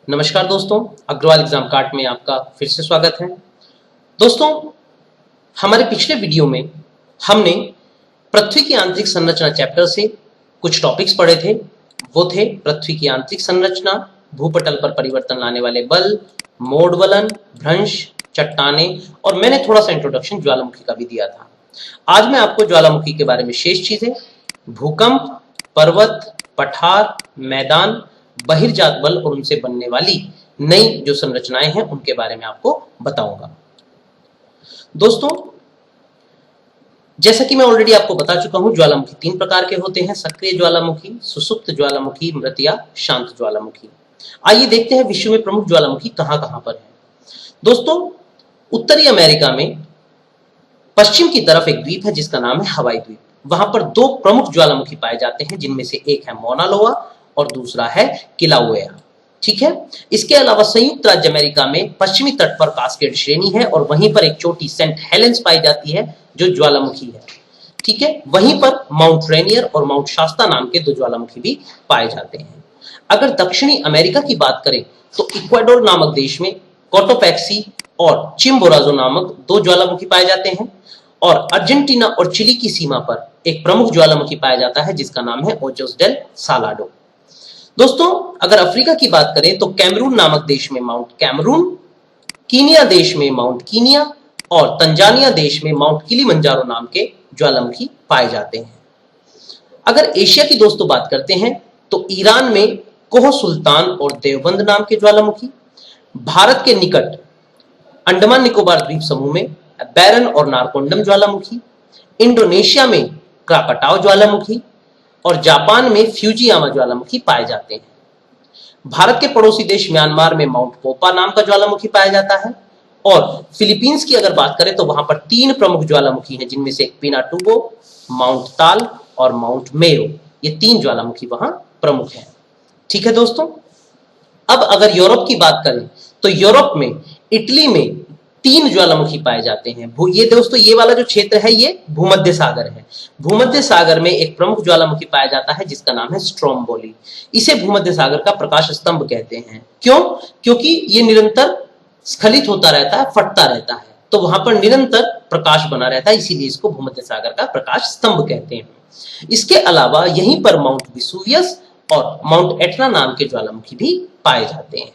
नमस्कार दोस्तों, Agarwal exam card में आपका फिर से स्वागत है। दोस्तों, हमारे पिछले वीडियो में हमने पृथ्वी की आंतरिक संरचना चैप्टर से कुछ टॉपिक्स पढ़े थे। वो थे पृथ्वी की आंतरिक संरचना, भूपटल पर परिवर्तन लाने वाले बल, मोडवलन, भ्रंश, चट्टाने और मैंने थोड़ा सा इंट्रोडक्शन ज्वालामुखी का भी दिया था। आज मैं आपको ज्वालामुखी के बारे में शेष चीजें, भूकंप, पर्वत, पठार, मैदान, बहिर्जात बल और उनसे बनने वाली नई जो संरचनाएं हैं उनके बारे में आपको बताऊंगा। दोस्तों, जैसा कि मैं ऑलरेडी आपको बता चुका हूं, ज्वालामुखी तीन प्रकार के होते हैं: सक्रिय ज्वालामुखी, सुसुप्त ज्वालामुखी, मृत या शांत ज्वालामुखी। आइए देखते हैं विश्व में प्रमुख ज्वालामुखी कहां कहां पर है। दोस्तों, उत्तरी अमेरिका में पश्चिम की तरफ एक द्वीप है जिसका नाम है हवाई द्वीप। वहां पर दो प्रमुख ज्वालामुखी पाए जाते हैं, जिनमें से एक है मौना लोआ और दूसरा है किलाउएआ। ठीक है। इसके अलावा संयुक्त राज्य अमेरिका में पश्चिमी तट पर कास्केड श्रेणी है और वहीं पर एक चोटी सेंट हेलेंस पाई जाती है जो ज्वालामुखी है। ठीक है। वहीं पर माउंट रेनियर और माउंट शास्ता नाम के दो ज्वालामुखी भी पाए जाते हैं। अगर दक्षिणी अमेरिका की बात करें तो इक्वाडोर नामक देश में कोटोपैक्सी और चिम्बोराजो नामक दो ज्वालामुखी पाए जाते हैं और अर्जेंटीना और चिली की सीमा पर एक प्रमुख ज्वालामुखी पाया जाता है जिसका नाम है ओजोस डेल सालाडो। दोस्तों, अगर अफ्रीका की बात करें तो कैमरून नामक देश में माउंट कैमरून, कीनिया देश में माउंट कीनिया और तंजानिया देश में माउंट किलिमंजारो नाम के ज्वालामुखी पाए जाते हैं। अगर एशिया की दोस्तों बात करते हैं तो ईरान में कोह सुल्तान और देवबंद नाम के ज्वालामुखी, भारत के निकट अंडमान निकोबार द्वीप समूह में बैरन और नारकोंडम ज्वालामुखी, इंडोनेशिया में क्राकटाओ ज्वालामुखी और जापान में फ्यूजियामा ज्वालामुखी पाए जाते हैं। भारत के पड़ोसी देश म्यांमार में माउंट पोपा नाम का ज्वालामुखी पाया जाता है और फिलीपींस की अगर बात करें तो वहां पर तीन प्रमुख ज्वालामुखी हैं, जिनमें से एक पिनाटुबो, माउंट ताल और माउंट मेरो। ये तीन ज्वालामुखी वहां प्रमुख हैं। ठीक है दोस्तों, अब अगर यूरोप की बात करें तो यूरोप में इटली में तीन ज्वालामुखी पाए जाते हैं। ये दोस्तों, ये वाला जो क्षेत्र है ये भूमध्य सागर है। भूमध्य सागर में एक प्रमुख ज्वालामुखी पाया जाता है जिसका नाम है स्ट्रोम्बोली। इसे भूमध्य सागर का प्रकाश स्तंभ कहते हैं। क्यों? क्योंकि ये निरंतर स्खलित होता रहता है, फटता रहता है, तो वहां पर निरंतर प्रकाश बना रहता है, इसीलिए इसको भूमध्य सागर का प्रकाश स्तंभ कहते हैं। इसके अलावा यहीं पर माउंट विसुवियस और माउंट एटना नाम के ज्वालामुखी भी पाए जाते हैं।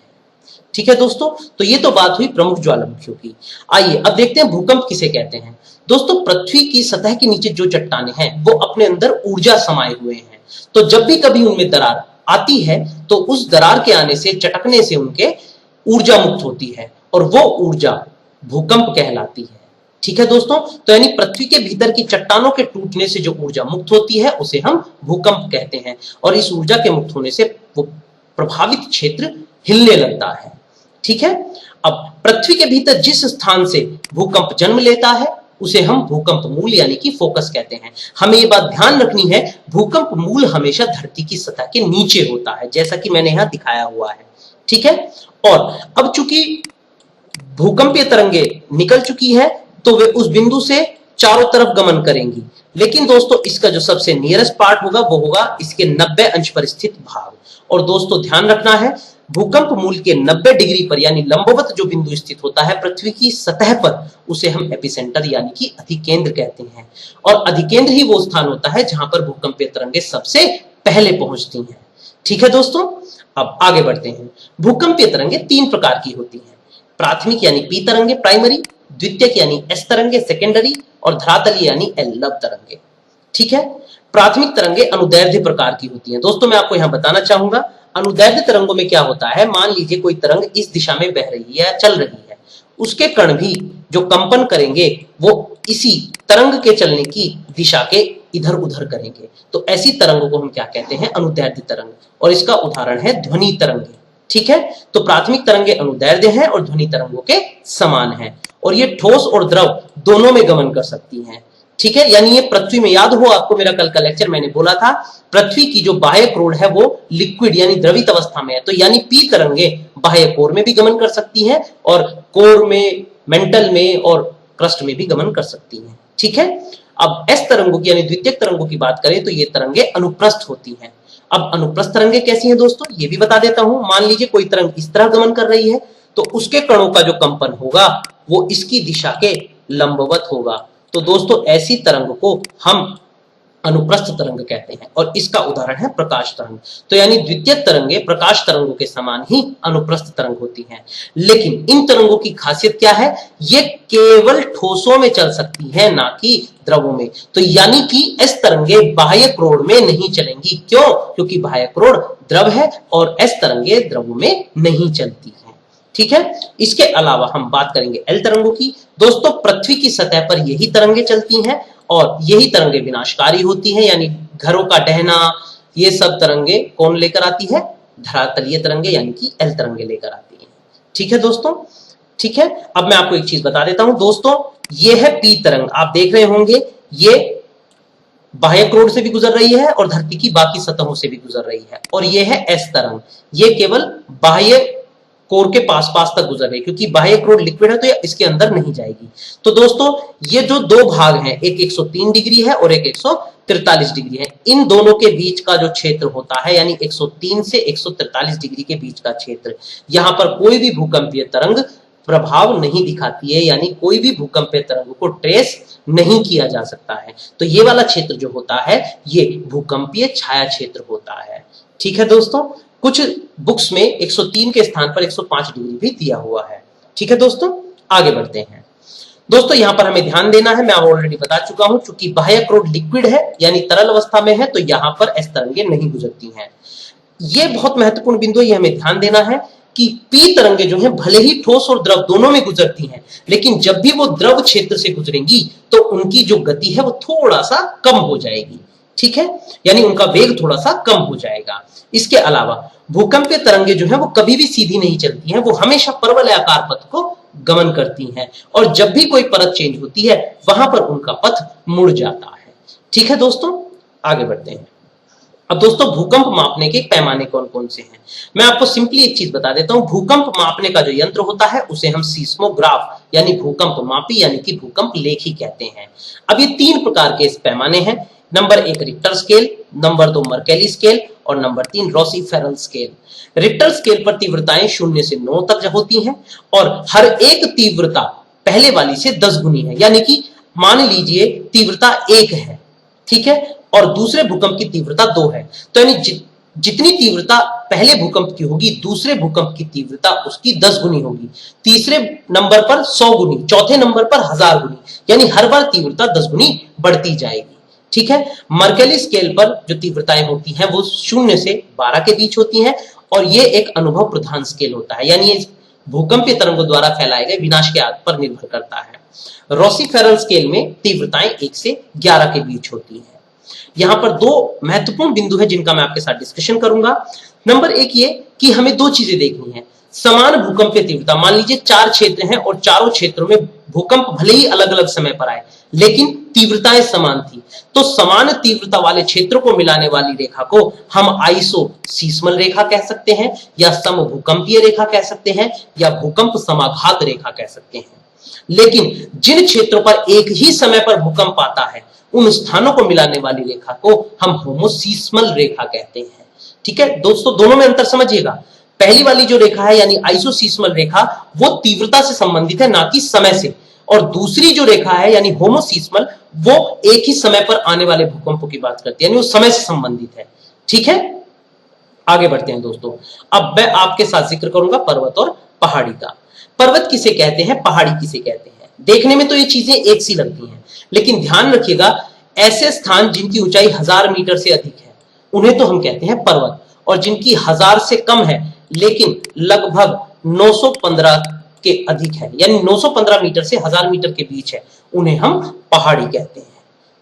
ठीक है दोस्तों, तो ये तो बात हुई प्रमुख ज्वालामुखियों की। आइए अब देखते हैं भूकंप किसे कहते हैं। दोस्तों, पृथ्वी की सतह के नीचे जो चट्टानें हैं वो अपने अंदर ऊर्जा समाये हुए हैं, तो जब भी कभी उनमें दरार आती है तो उस दरार के आने से, चटकने से उनके ऊर्जा मुक्त होती है और वो ऊर्जा भूकंप कहलाती है। ठीक है दोस्तों, तो यानी पृथ्वी के भीतर की चट्टानों के टूटने से जो ऊर्जा मुक्त होती है उसे हम भूकंप कहते हैं और इस ऊर्जा के मुक्त होने से वो प्रभावित क्षेत्र हिलने लगता है। ठीक है। अब पृथ्वी के भीतर जिस स्थान से भूकंप जन्म लेता है उसे हम भूकंप मूल यानी कि फोकस कहते हैं। हमें ये बात ध्यान रखनी है, भूकंप मूल हमेशा धरती की सतह के नीचे होता है, जैसा कि मैंने यहां दिखाया हुआ है। ठीक है। और अब चूंकि भूकंपीय तरंगे निकल चुकी है तो वे उस बिंदु से चारों तरफ गमन करेंगी, लेकिन दोस्तों इसका जो सबसे नियरेस्ट पार्ट होगा वो होगा इसके 90 अंश पर स्थित भाग। और दोस्तों ध्यान रखना है, भूकंप मूल के 90 डिग्री पर यानी लंबवत जो बिंदु स्थित होता है पृथ्वी की सतह पर, उसे हम एपिसेंटर यानी कि अधिकेंद्र कहते हैं। और अधिकेंद्र ही वो स्थान होता है जहां पर भूकंपीय तरंगे सबसे पहले पहुंचती हैं। ठीक है दोस्तों, अब आगे बढ़ते हैं। भूकंपीय तरंगे तीन प्रकार की होती हैं: प्राथमिक यानी पी तरंगे प्राइमरी, द्वितीयक यानी एस तरंगे सेकेंडरी और धरातलीय यानी एल लव तरंगे। ठीक है। प्राथमिक तरंगे अनुदैर्ध्य प्रकार की होती हैं। दोस्तों, मैं आपको यहां बताना चाहूंगा, अनुदैर्ध्य तरंगों में क्या होता है, मान लीजिए कोई तरंग इस दिशा में बह रही है या चल रही है, उसके कण भी जो कंपन करेंगे वो इसी तरंग के चलने की दिशा के इधर उधर करेंगे, तो ऐसी तरंगों को हम क्या कहते हैं, अनुदैर्ध्य तरंग। और इसका उदाहरण है ध्वनि तरंगे। ठीक है। तो प्राथमिक तरंगे अनुदैर्ध्य हैं और ध्वनि तरंगों के समान हैं और ये ठोस और द्रव दोनों में गमन कर सकती हैं। ठीक है। यानी ये पृथ्वी में, याद हो आपको मेरा कल का लेक्चर, मैंने बोला था पृथ्वी की जो बाह्य कोर है वो लिक्विड यानी द्रवित अवस्था में है, तो यानी पी तरंगे बाह्य कोर में भी गमन कर सकती हैं और कोर में, मेंटल में और क्रस्ट में भी गमन कर सकती हैं। ठीक है। अब एस तरंगों की यानी द्वितीयक तरंगों की बात करें तो ये तरंगे अनुप्रस्थ होती हैं अब अनुप्रस्थ तरंगे कैसी हैं दोस्तों, ये भी बता देता हूं। मान लीजिए कोई तरंग इस तरह गमन कर रही है तो उसके कणों का जो कंपन होगा वो इसकी दिशा के लंबवत होगा। तो दोस्तों ऐसी तरंग को हम अनुप्रस्थ तरंग कहते हैं और इसका उदाहरण है प्रकाश तरंग। तो यानी द्वितीय तरंगे प्रकाश तरंगों के समान ही अनुप्रस्थ तरंग होती हैं। लेकिन इन तरंगों की खासियत क्या है, ये केवल ठोसों में चल सकती हैं, ना कि द्रवों में। तो यानी कि एस तरंगे बाह्य क्रोड़ में नहीं चलेंगी। क्यों? क्योंकि बाह्य क्रोड़ द्रव है और एस तरंगे द्रवों में नहीं चलती हैं। ठीक है। इसके अलावा हम बात करेंगे एल तरंगों की। दोस्तों पृथ्वी की सतह पर यही तरंगे चलती हैं और यही तरंगे विनाशकारी होती हैं, यानी घरों का ढहना, ये सब तरंगे कौन लेकर आती है, धरातलीय तरंगे यानी कि एल तरंगे लेकर आती हैं। ठीक है दोस्तों, ठीक है। अब मैं आपको एक चीज बता देता हूं दोस्तों, ये है पी तरंग, आप देख रहे होंगे ये बाह्य क्रोड़ से भी गुजर रही है और धरती की बाकी सतहों से भी गुजर रही है। और ये है एस तरंग, ये केवल बाह्य कोर के पास पास तक गुजर रही है, क्योंकि बाह्य क्रोड़ लिक्विड है तो ये इसके अंदर नहीं जाएगी। तो दोस्तों ये जो दो भाग हैं, एक 103 डिग्री है और एक 143 डिग्री है, इन दोनों के बीच का जो क्षेत्र होता है यानी 103 से 143 डिग्री के बीच का क्षेत्र, यहां पर कोई भी भूकंपीय तरंग प्रभाव नहीं दिखाती है, यानी कोई भी भूकंपीय तरंग को ट्रेस नहीं किया जा सकता है। तो ये वाला क्षेत्र जो होता है ये भूकंपीय छाया क्षेत्र होता है। ठीक है दोस्तों, कुछ बुक्स में 103 के स्थान पर 105 डिग्री भी दिया हुआ है। ठीक है दोस्तों, आगे बढ़ते हैं। दोस्तों यहां पर हमें ध्यान देना है, मैं ऑलरेडी बता चुका हूं, चूंकि बाह्य क्रोड़ लिक्विड है यानी तरल अवस्था में है तो यहां पर एस तरंगे नहीं गुजरती हैं। यह बहुत महत्वपूर्ण बिंदु, यह हमें ध्यान देना है कि पी तरंगे जो हैं भले ही ठोस और द्रव दोनों में गुजरती हैं, लेकिन जब भी वो द्रव क्षेत्र से गुजरेंगी तो उनकी जो गति है वो थोड़ा सा कम हो जाएगी। ठीक है, यानी उनका वेग थोड़ा सा कम हो जाएगा। इसके अलावा भूकंपीय तरंगे जो है वो कभी भी सीधी नहीं चलती हैं, वो हमेशा परवलयाकार पथ को गमन करती हैं और जब भी कोई परत चेंज होती है वहां पर उनका पथ मुड़ जाता है। ठीक है दोस्तों, आगे बढ़ते हैं। अब दोस्तों भूकंप मापने के पैमाने कौन कौन से हैं, मैं आपको सिंपली एक चीज बता देता हूं। भूकंप मापने का जो यंत्र होता है उसे हम सीस्मोग्राफ यानी भूकंप मापी यानी कि भूकंप लेखी कहते हैं। अब ये 3 प्रकार के इस पैमाने हैं। Number 1 Richter scale, number 2 Mercalli scale और number 3 Rossi Forel scale. Richter scale पर तीव्रताएं 0 से 9 तक होती हैं और हर एक तीव्रता पहले वाली से 10 गुनी है, यानी कि मान लीजिए तीव्रता 1 है, ठीक है, और दूसरे भूकंप की तीव्रता 2 है, तो यानी जितनी तीव्रता पहले भूकंप की होगी दूसरे भूकंप की तीव्रता उसकी 10 गुनी होगी। तीसरे नंबर पर 100 गुनी, चौथे नंबर पर 1000 गुनी, यानी हर बार तीव्रता 10 गुनी बढ़ती जाएगी। ठीक है, मर्केली स्केल पर जो तीव्रताएं होती हैं वो 0 से 12 के बीच होती हैं और ये एक अनुभव प्रधान स्केल होता है, यानी ये भूकंपीय तरंगों द्वारा फैलाए गए विनाश के आग पर निर्भर करता है। रोसी-फेरल स्केल में तीव्रताएं 1 से 11 के बीच होती हैं। यहां पर 2 महत्वपूर्ण बिंदु है जिनका मैं आपके साथ डिस्कशन करूंगा। नंबर 1 ये कि हमें 2 चीजें देखनी है। समान भूकंपीय तीव्रता, मान लीजिए 4 क्षेत्र हैं और चारों क्षेत्रों में भूकंप भले ही अलग अलग समय पर आए लेकिन तीव्रताएं समान थी, तो समान तीव्रता वाले क्षेत्रों को मिलाने वाली रेखा को हम आइसोसीस्मल रेखा कह सकते हैं या समभूकंपीय रेखा कह सकते हैं या भूकंप समाघात रेखा कह सकते हैं। लेकिन जिन क्षेत्रों पर एक ही समय पर भूकंप आता है उन स्थानों को मिलाने वाली रेखा को हम होमोसीस्मल रेखा कहते हैं। ठीक है दोस्तों, दोनों में अंतर समझिएगा। पहली वाली जो रेखा है यानी आइसोसीस्मल रेखा वो तीव्रता से संबंधित है, ना कि समय से, और दूसरी जो रेखा है यानी होमोसीस्मल वो एक ही समय पर आने वाले भूकंपों की बात करती है, यानी वो समय से संबंधित है। ठीक है, आगे बढ़ते हैं दोस्तों। अब मैं आपके साथ जिक्र करूंगा पर्वत और पहाड़ी का। पर्वत किसे कहते हैं, पहाड़ी किसे कहते हैं? देखने में तो ये चीजें एक सी लगती हैं, लेकिन ध्यान रखिएगा ऐसे स्थान जिनकी ऊंचाई 1000 मीटर से अधिक है उन्हें तो हम कहते हैं पर्वत, और जिनकी 1000 से कम है लेकिन लगभग 915 के अधिक है यानी 915 मीटर से 1000 मीटर के बीच है उन्हें हम पहाड़ी कहते हैं।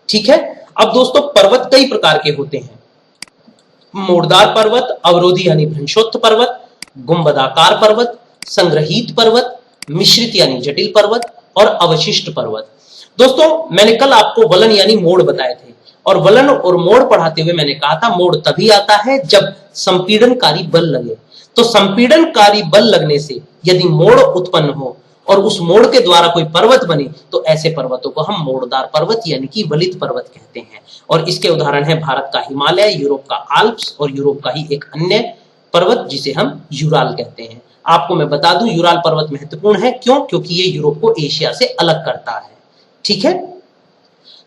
ठीक है, अब दोस्तों पर्वत कई प्रकार के होते हैं। मोड़दार पर्वत, अवरोधी यानी भ्रंशोत्थ पर्वत, गुंबदाकार पर्वत, संग्रहित पर्वत, मिश्रित यानी जटिल पर्वत और अवशिष्ट पर्वत। दोस्तों मैंने कल आपको वलन यानी मोड़ बताए थे और वलन और मोड़ पढ़ाते हुए मैंने कहा था मोड़ तभी आता है जब संपीड़नकारी बल लगे। तो संपीड़नकारी बल लगने से यदि मोड़ उत्पन्न हो और उस मोड़ के द्वारा कोई पर्वत बने तो ऐसे पर्वतों को हम मोड़दार पर्वत यानी कि वलित पर्वत कहते हैं। और इसके उदाहरण है भारत का हिमालय, यूरोप का आल्प्स और यूरोप का ही एक अन्य पर्वत जिसे हम यूराल कहते हैं। आपको मैं बता दूं यूराल पर्वत महत्वपूर्ण है, क्यों? क्योंकि ये यूरोप को एशिया से अलग करता है। ठीक है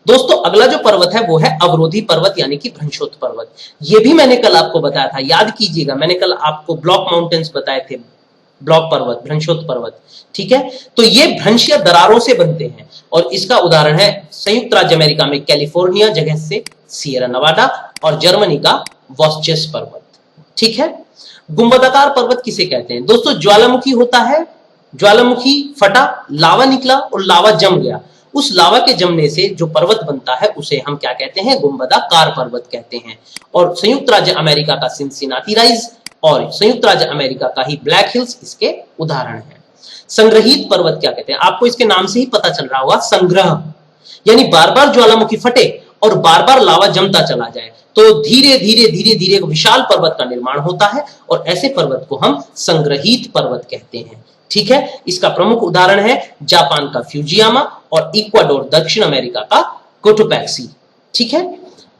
दोस्तों, अगला जो पर्वत है वो है अवरोधी पर्वत यानी कि भ्रंशोत्थ पर्वत। ये भी मैंने कल आपको बताया था, याद कीजिएगा, मैंने कल आपको ब्लॉक माउंटेन्स बताए थे, ब्लॉक पर्वत, भ्रंशोत्थ पर्वत। ठीक है, तो ये भ्रंश या दरारों से बनते हैं और इसका उदाहरण है संयुक्त राज्य अमेरिका में कैलिफोर्निया जगह से सियरा नवाडा और जर्मनी का वॉस्चेस पर्वत। ठीक है, गुंबदाकार पर्वत किसे कहते हैं? दोस्तों, ज्वालामुखी होता है, ज्वालामुखी फटा, लावा निकला और लावा जम गया, उस लावा के जमने से जो पर्वत बनता है उसे हम क्या कहते हैं? गुंबदाकार पर्वत कहते हैं। और संयुक्त राज्य अमेरिका का सिनसिनाटी राइज और संयुक्त राज्य अमेरिका का ही ब्लैक हिल्स इसके उदाहरण हैं। संग्रहित पर्वत क्या कहते हैं? आपको इसके नाम से ही पता चल रहा होगा, संग्रह, यानी बार बार ज्वालामुखी फटे और बार बार लावा जमता चला जाए तो धीरे धीरे धीरे धीरे एक विशाल पर्वत का निर्माण होता है और ऐसे पर्वत को हम संग्रहित पर्वत कहते हैं। ठीक है, इसका प्रमुख उदाहरण है जापान का फ्यूजियामा और इक्वाडोर दक्षिण अमेरिका का कोटोपैक्सी। ठीक है,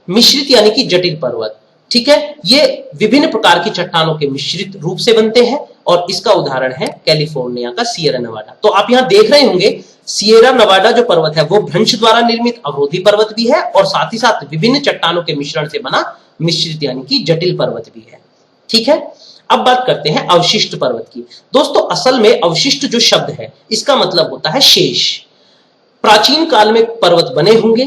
मिश्रित यानी कि जटिल पर्वत। ठीक है, ये विभिन्न प्रकार की चट्टानों के मिश्रित रूप से बनते हैं और इसका उदाहरण है कैलिफोर्निया का सियरा नवाडा। तो आप यहां देख रहे होंगे सियरा नवाडा जो पर्वत है वो भ्रंश द्वारा निर्मित अवरोधी पर्वत भी है और साथ ही साथ विभिन्न चट्टानों के मिश्रण से बना मिश्रित यानी कि जटिल पर्वत भी है। ठीक है, अब बात करते हैं अवशिष्ट पर्वत की। दोस्तों, असल में अवशिष्ट जो शब्द है इसका मतलब होता है शेष। प्राचीन काल में पर्वत बने होंगे,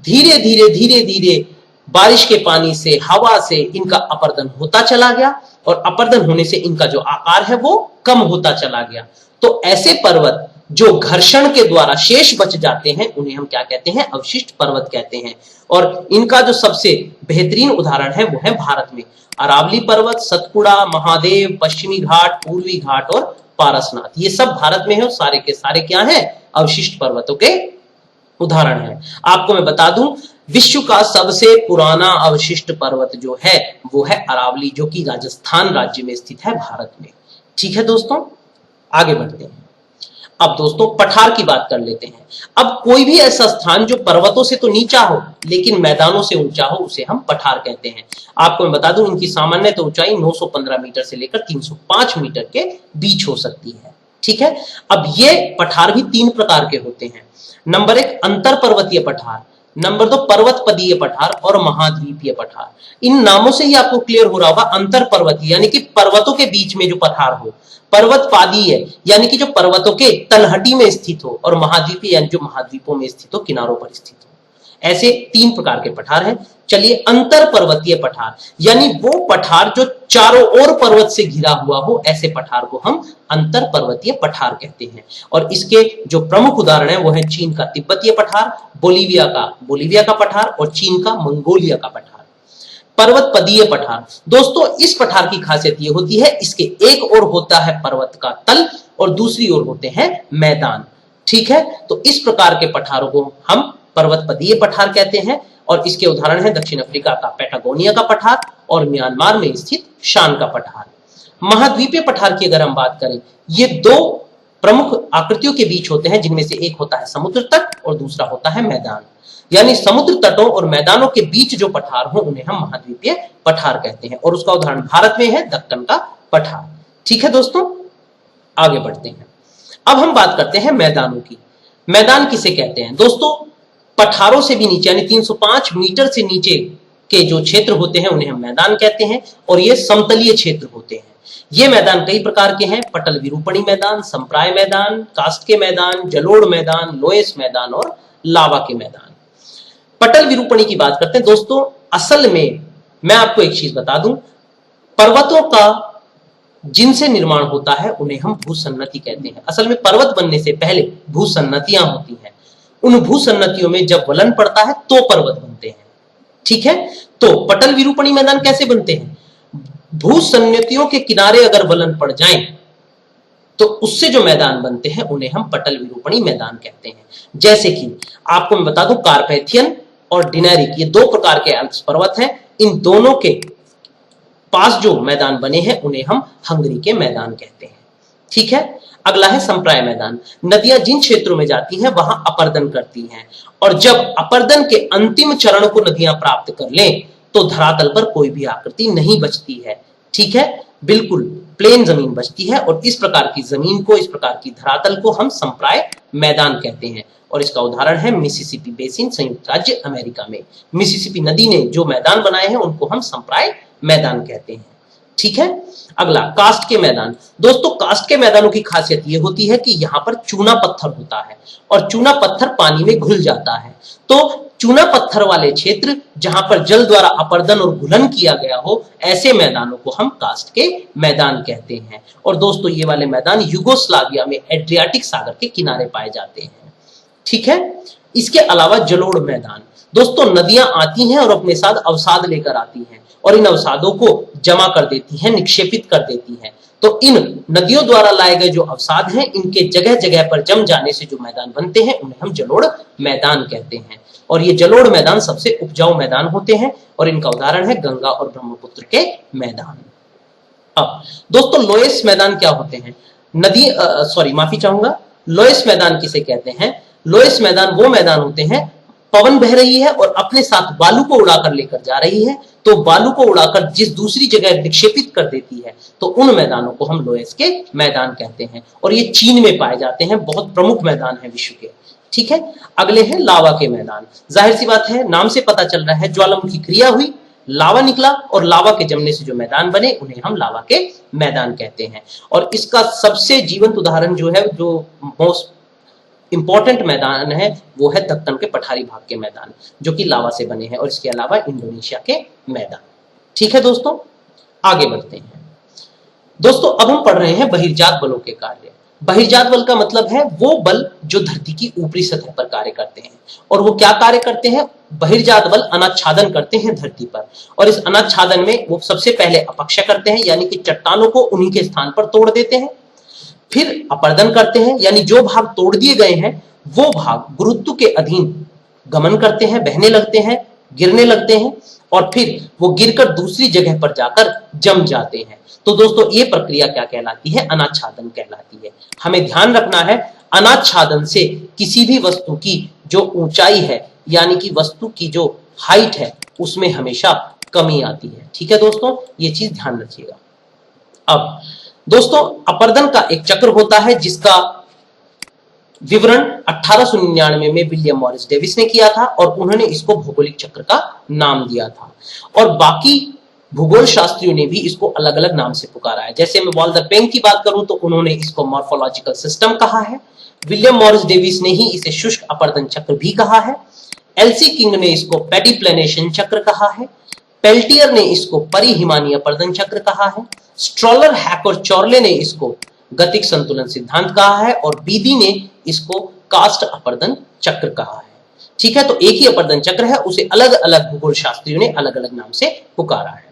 धीरे धीरे धीरे धीरे बारिश के पानी से, हवा से इनका अपर्दन होता चला गया और अपर्दन होने से इनका जो आकार है वो कम होता चला गया। तो ऐसे पर्वत जो घर्षण के द्वारा शेष बच जाते हैं उन्हें हम क्या कहते हैं? अवशिष्ट पर्वत कहते हैं। और इनका जो सबसे बेहतरीन उदाहरण है वो है भारत में अरावली पर्वत, सतपुड़ा, महादेव, पश्चिमी घाट, पूर्वी घाट और पारसनाथ। ये सब भारत में है और सारे के सारे क्या हैं? अवशिष्ट पर्वतों के उदाहरण है। आपको मैं बता दूं विश्व का सबसे पुराना अवशिष्ट पर्वत जो है वो है अरावली, जो कि राजस्थान राज्य में स्थित है भारत में। ठीक है दोस्तों, आगे बढ़ते हैं। अब दोस्तों पठार की बात कर लेते हैं। अब कोई भी ऐसा स्थान जो पर्वतों से तो नीचा हो लेकिन मैदानों से ऊंचा हो उसे हम पठार कहते हैं। आपको मैं बता दूं इनकी सामान्य तो ऊंचाई 915 मीटर से लेकर 305 मीटर के बीच हो सकती है। ठीक है, अब ये पठार भी 3 प्रकार के होते हैं। नंबर 1 अंतर पर्वतीय पठार, नंबर 2 पर्वत पदीय पठार और महाद्वीपीय पठार। इन नामों से ही आपको क्लियर हो रहा होगा, अंतर पर्वतीय यानी कि पर्वतों के बीच में जो पठार हो, पर्वत पादीय यानी कि जो पर्वतों के तलहटी में स्थित हो, और महाद्वीपीय यानी जो महाद्वीपों में स्थित हो, किनारों पर स्थित हो। ऐसे 3 प्रकार के पठार हैं। चलिए, अंतर पर्वतीय पठार यानी वो पठार जो चारों ओर पर्वत से घिरा हुआ हो, ऐसे पठार को हम अंतर पर्वतीय पठार कहते हैं। और इसके जो प्रमुख उदाहरण है वो है चीन का तिब्बतीय पठार, बोलिविया का पठार और चीन का मंगोलिया का पठार। पर्वत पदीय पठार, दोस्तों इस पठार की खासियत ये होती है इसके एक ओर होता है पर्वत का तल और दूसरी ओर होते हैं मैदान। ठीक है, तो इस प्रकार के पठारों को हम पर्वत पदीय पठार कहते हैं और इसके उदाहरण है दक्षिण अफ्रीका का पैटागोनिया का पठार और म्यांमार में स्थित शान का पठार। महाद्वीपीय पठार की अगर हम बात करें, ये 2 प्रमुख आकृतियों के बीच होते हैं, जिनमें से एक होता है समुद्र तट और दूसरा होता है मैदान। यानी समुद्र तटों और मैदानों के बीच जो पठार हो उन्हें हम महाद्वीपीय पठार कहते हैं और उसका उदाहरण भारत में है दक्कन का पठार। ठीक है दोस्तों, आगे बढ़ते हैं। अब हम बात करते हैं मैदानों की। मैदान किसे कहते हैं? दोस्तों पठारों से भी नीचे यानी 305 मीटर से नीचे के जो क्षेत्र होते हैं उन्हें हम मैदान कहते हैं और ये समतलीय क्षेत्र होते हैं। ये मैदान कई प्रकार के हैं, पटल विरूपणी मैदान, संप्राय मैदान, कास्ट के मैदान, जलोढ़ मैदान, लोएस मैदान और लावा के मैदान। पटल विरूपणी की बात करते हैं। दोस्तों असल में मैं आपको एक चीज बता दूं, पर्वतों का जिनसे निर्माण होता है उन्हें हम भूसन्नति कहते हैं। असल में पर्वत बनने से पहले भूसन्नतियां होती हैं, उन भूसन्नतियों में जब वलन पड़ता है तो पर्वत बनते हैं। ठीक है, तो पटल विरूपणी मैदान कैसे बनते हैं? भूसन्नतियों के किनारे अगर वलन पड़ जाए तो उससे जो मैदान बनते हैं उन्हें हम पटल विरूपणी मैदान कहते हैं। जैसे कि आपको मैं बता दूं कार्पेथियन और डिनेरिक, ये 2 प्रकार के एल्प्स पर्वत हैं। इन दोनों के पास जो मैदान बने हैं उन्हें हम हंगरी के मैदान कहते हैं। ठीक है। अगला है संप्राय मैदान। नदियां जिन क्षेत्रों में जाती हैं वहां अपर्दन करती हैं, और जब अपर्दन के अंतिम चरण को नदियां प्राप्त कर लें तो धरातल पर कोई भी आकृति नहीं बचती है। ठीक है, बिल्कुल प्लेन जमीन बचती है, और इस प्रकार की जमीन को, इस प्रकार की धरातल को हम संप्राय मैदान कहते हैं। और इसका उदाहरण है मिसिसिपी बेसिन, संयुक्त राज्य अमेरिका में मिसिसिपी नदी ने जो मैदान बनाए हैं उनको हम संप्राय मैदान कहते हैं। ठीक है। अगला कास्ट के मैदान। दोस्तों, कास्ट के मैदानों की खासियत यह होती है कि यहां पर चूना पत्थर होता है और चूना पत्थर पानी में घुल जाता है। तो चूना पत्थर वाले क्षेत्र जहां पर जल द्वारा अपर्दन और घुलन किया गया हो, ऐसे मैदानों को हम कास्ट के मैदान कहते हैं। और दोस्तों, ये वाले मैदान युगोस्लाविया में एड्रियाटिक सागर के किनारे पाए जाते हैं। ठीक है। इसके अलावा जलोढ़ मैदान। दोस्तों, नदियां आती हैं और अपने साथ अवसाद लेकर आती हैं और इन अवसादों को जमा कर देती हैं, निक्षेपित कर देती हैं। तो इन नदियों द्वारा लाए गए जो अवसाद हैं, इनके जगह जगह पर जम जाने से जो मैदान बनते हैं उन्हें हम जलोढ़ मैदान कहते हैं। और ये जलोढ़ मैदान सबसे उपजाऊ मैदान होते हैं, और इनका उदाहरण है गंगा और ब्रह्मपुत्र के मैदान। अब दोस्तों, लोएस मैदान क्या होते हैं? माफी चाहूंगा, लोएस मैदान किसे कहते हैं? लोएस मैदान वो मैदान होते हैं, पवन बह रही है और अपने साथ बालू को उड़ाकर लेकर जा रही है, तो बालू को उड़ाकर जिस दूसरी जगह निक्षेपित कर देती है, तो उन मैदानों को हम लोएस के मैदान कहते हैं। और ये चीन में पाए जाते हैं, बहुत प्रमुख मैदान है विश्व के। ठीक है। अगले हैं लावा के मैदान। जाहिर सी बात है, नाम से पता चल रहा है, ज्वालामुखी क्रिया हुई, लावा निकला, और लावा के जमने से जो मैदान बने उन्हें हम लावा के मैदान कहते हैं। और इसका सबसे जीवंत उदाहरण जो है, जो मोस्ट इंपॉर्टेंट मैदान है, वो है दक्कन के पठारी भाग के मैदान, जो कि लावा से बने हैं, और इसके अलावा इंडोनेशिया के मैदान। ठीक है दोस्तों, आगे बढ़ते हैं। दोस्तों, अब हम पढ़ रहे हैं बहिर्जात बलों के कार्य। बहिर्जात बल का मतलब है वो बल जो धरती की ऊपरी सतह पर कार्य करते हैं। और वो क्या कार्य करते हैं? बहिर्जात बल अनाच्छादन करते हैं धरती पर, और इस अनाच्छादन में वो सबसे पहले अपक्षय करते हैं, यानी कि चट्टानों को उन्हीं के स्थान पर तोड़ देते हैं। फिर अपर्दन करते हैं, यानी जो भाग तोड़ दिए गए हैं वो भाग गुरुत्व के अधीन गमन करते हैं, बहने लगते हैं, गिरने लगते हैं, और फिर वो गिरकर दूसरी जगह पर जाकर जम जाते हैं। तो दोस्तों, ये प्रक्रिया क्या कहलाती है? अनाच्छादन कहलाती है। हमें ध्यान रखना है, अनाच्छादन से किसी भी वस्तु की जो ऊंचाई है, यानी कि वस्तु की जो हाइट है, उसमें हमेशा कमी आती है। ठीक है दोस्तों, ये चीज ध्यान रखिएगा। अब दोस्तों, अपर्दन का एक चक्र होता है जिसका विवरण 1899 में विलियम मॉरिस डेविस ने किया था, और उन्होंने इसको भौगोलिक चक्र का नाम दिया था। और बाकी भूगोल शास्त्रियों ने भी इसको अलग अलग नाम से पुकारा है। जैसे मैं वॉल्टर पेंग की बात करूं तो उन्होंने इसको मॉर्फोलॉजिकल सिस्टम कहा है। विलियम मॉरिस डेविस ने ही इसे शुष्क अपर्दन चक्र भी कहा है। एलसी किंग ने इसको पेडिप्लेनेशन चक्र कहा है। पेल्टियर ने इसको परिहिमानी अपर्दन चक्र कहा है। स्ट्रॉलर, हैक और चॉर्ले ने इसको गतिक संतुलन सिद्धांत कहा है, और बीदी ने इसको कास्ट अपर्दन चक्र कहा है। ठीक है, तो एक ही अपर्दन चक्र है, उसे अलग अलग भूगोल शास्त्रियों ने अलग अलग नाम से पुकारा है।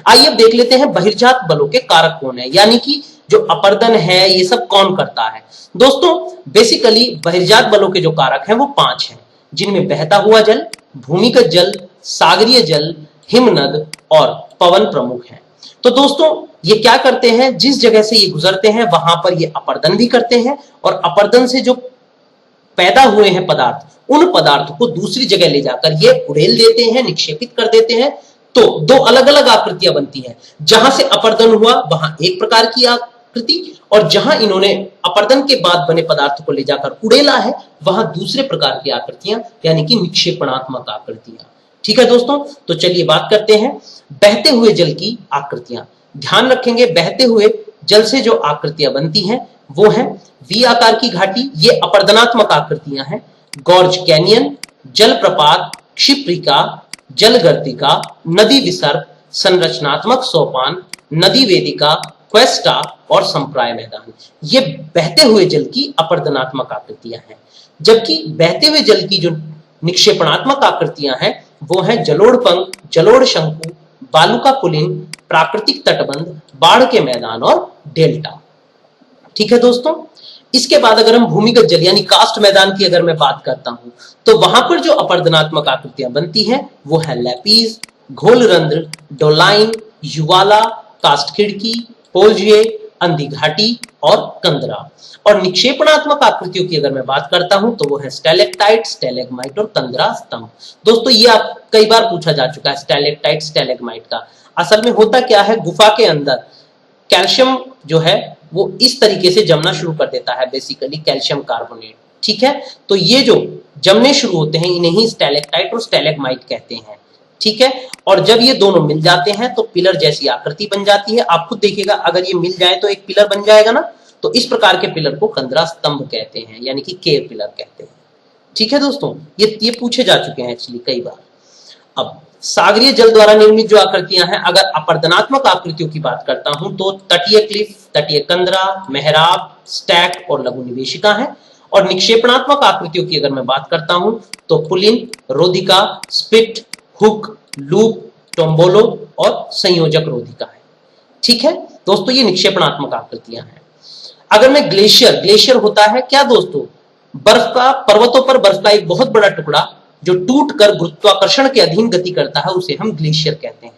आइए अब देख लेते हैं बहिर्जात बलों के कारक कौन है, यानी कि जो अपर्दन है ये सब कौन करता है। दोस्तों, बेसिकली बहिर्जात बलों के जो कारक हैं वो 5 हैं, जिनमें बहता हुआ जल, भूमिगत जल, सागरीय जल, हिमनद और पवन प्रमुख हैं। तो दोस्तों, ये क्या करते हैं? जिस जगह से ये गुजरते हैं वहां पर ये अपर्दन भी करते हैं, और अपर्दन से जो पैदा हुए हैं पदार्थ, उन पदार्थ को दूसरी जगह ले जाकर ये उड़ेल देते हैं, निक्षेपित कर देते हैं। तो दो अलग अलग आकृतियां बनती हैं। जहां से अपर्दन हुआ वहां एक प्रकार की आकृति, और जहां इन्होंने अपर्दन के बाद बने पदार्थ को ले जाकर उड़ेला है वहां दूसरे प्रकार की आकृतियां, यानी कि निक्षेपणात्मक आकृतियां। ठीक है दोस्तों, तो चलिए बात करते हैं बहते हुए जल की आकृतियां। ध्यान रखेंगे, बहते हुए जल से जो आकृतियां बनती हैं वो है वी आकार की घाटी, ये अपर्दनात्मक आकृतियां हैं। गॉर्ज कैनियन, जलप्रपात, क्षिप्रिका, जलगर्तिका, नदी विसर्ग, संरचनात्मक सोपान, नदी वेदिका, क्वेस्टा और संप्राय मैदान, ये बहते हुए जल की अपर्दनात्मक आकृतियां हैं। जबकि बहते हुए जल की जो निक्षेपणात्मक आकृतियां हैं वो है जलोढ़ पंख, जलोढ़ शंकु, बालुका कुलीन, प्राकृतिक तटबंध, बाढ़ के मैदान और डेल्टा। ठीक है दोस्तों, इसके बाद अगर हम भूमिगत जल यानी कास्ट मैदान की अगर मैं बात करता हूं तो वहां पर जो अपर्दनात्मक आकृतियां बनती हैं वो है लैपीज, घोल रंध्र, डोलाइन, युवाला, कास्ट खिड़की, पोल्जिए, अंधी घाटी और कंदरा। और निक्षेपणात्मक आकृतियों की अगर मैं बात करता हूं तो वो है स्टैलेक्टाइट, स्टैलेग्माइट और कंदरा स्तंभ। दोस्तों ये आप कई बार पूछा जा चुका है स्टैलेक्टाइट स्टैलेग्माइट का। असल में होता क्या है, गुफा के अंदर कैल्शियम जो है वो इस तरीके से जमना शुरू कर देता है, बेसिकली कैल्शियम कार्बोनेट। ठीक है, तो ये जो जमने शुरू होते हैं इन्हें ही स्टैलेक्टाइट और स्टैलेग्माइट कहते हैं। ठीक है, और जब ये दोनों मिल जाते हैं तो पिलर जैसी आकृति बन जाती है। आप खुद देखिएगा, अगर ये मिल जाए तो एक पिलर बन जाएगा ना, तो इस प्रकार के पिलर को कंदरा स्तंभ कहते हैं, यानी कि केव पिलर कहते हैं। ठीक है दोस्तों, ये पूछे जा चुके हैं एक्चुअली कई बार। अब सागरीय जल द्वारा निर्मित जो आकृतियां हैं, अगर अपरदनात्मक आकृतियों की बात करता हूं तो तटीय क्लिफ, तटीय कंदरा, मेहराब, स्टैक और लघु निवेशिका है। और निक्षेपणात्मक आकृतियों की अगर मैं बात करता हूं तो पुलिन, रोधिका, स्पिट, हुक, लूप, टोम्बोलो और संयोजक रोधिका है। ठीक है दोस्तों, ये निक्षेपणात्मक आकृतियां हैं। अगर मैं ग्लेशियर होता है क्या दोस्तों, बर्फ का, पर्वतों पर बर्फ का एक बहुत बड़ा टुकड़ा जो टूटकर गुरुत्वाकर्षण के अधीन गति करता है, उसे हम ग्लेशियर कहते हैं।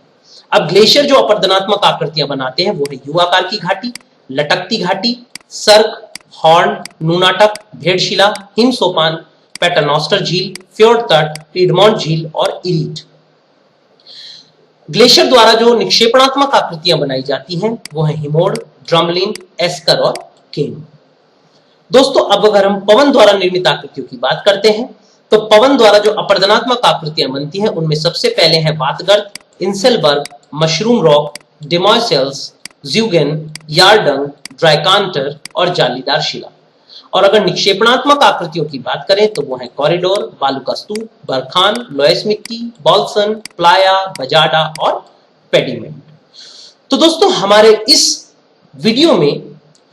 अब ग्लेशियर जो अपरदनात्मक आकृतियां बनाते हैं वो है यू आकार की घाटी, लटकती घाटी, सर्क, हॉर्न, नूनाटक, भेड़शिला, हिम सोपान, पैटर्नोस्टर झील, फ्योर्ड तट, पीडमोंट झील और इरीट। ग्लेशियर द्वारा जो निक्षेपणात्मक आकृतियां बनाई जाती हैं वो है हिमोड़, ड्रमलिन, एस्कर और केन। दोस्तों अब अगर हम पवन द्वारा निर्मित आकृतियों की बात करते हैं तो पवन द्वारा जो अपरदनात्मक आकृतियां बनती हैं उनमें सबसे पहले है वातगर्त, इंसेलबर्ग, मशरूम रॉक, डेमोइसेल्स, ज़्यूगेन, यार्डंग, ड्राइकांटर और जालीदार शिला। और अगर निक्षेपणात्मक आकृतियों की बात करें तो वो है कॉरिडोर, बालू का स्तूप, बरखान, लोएस मिट्टी, बॉल्सन, प्लाया, बजाडा और पेडिमेंट। तो दोस्तों हमारे इस वीडियो में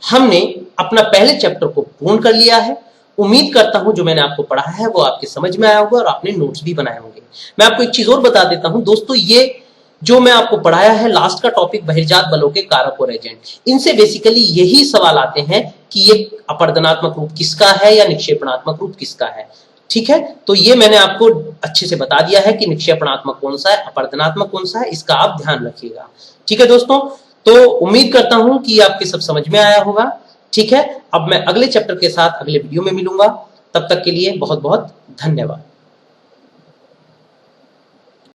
हमने अपना पहले चैप्टर को पूर्ण कर लिया है। उम्मीद करता हूं जो मैंने आपको पढ़ाया है वो आपके समझ में आया होगा और आपने नोट्स भी बनाए होंगे। मैं आपको एक चीज और बता देता हूं दोस्तों, ये जो मैं आपको पढ़ाया है लास्ट का टॉपिक बहिर्जात बलों के कारक और एजेंट, इनसे बेसिकली यही सवाल आते हैं कि ये अपरदनात्मक रूप किसका है या निक्षेपणात्मक रूप किसका है। ठीक है, तो ये मैंने आपको अच्छे से बता दिया है कि निक्षेपणात्मक कौन सा है, अपरदनात्मक कौन सा है, इसका आप ध्यान रखिएगा। ठीक है दोस्तों, तो उम्मीद करता हूं कि आपके सब समझ में आया होगा। ठीक है, अब मैं अगले चैप्टर के साथ अगले वीडियो में मिलूंगा। तब तक के लिए बहुत बहुत धन्यवाद।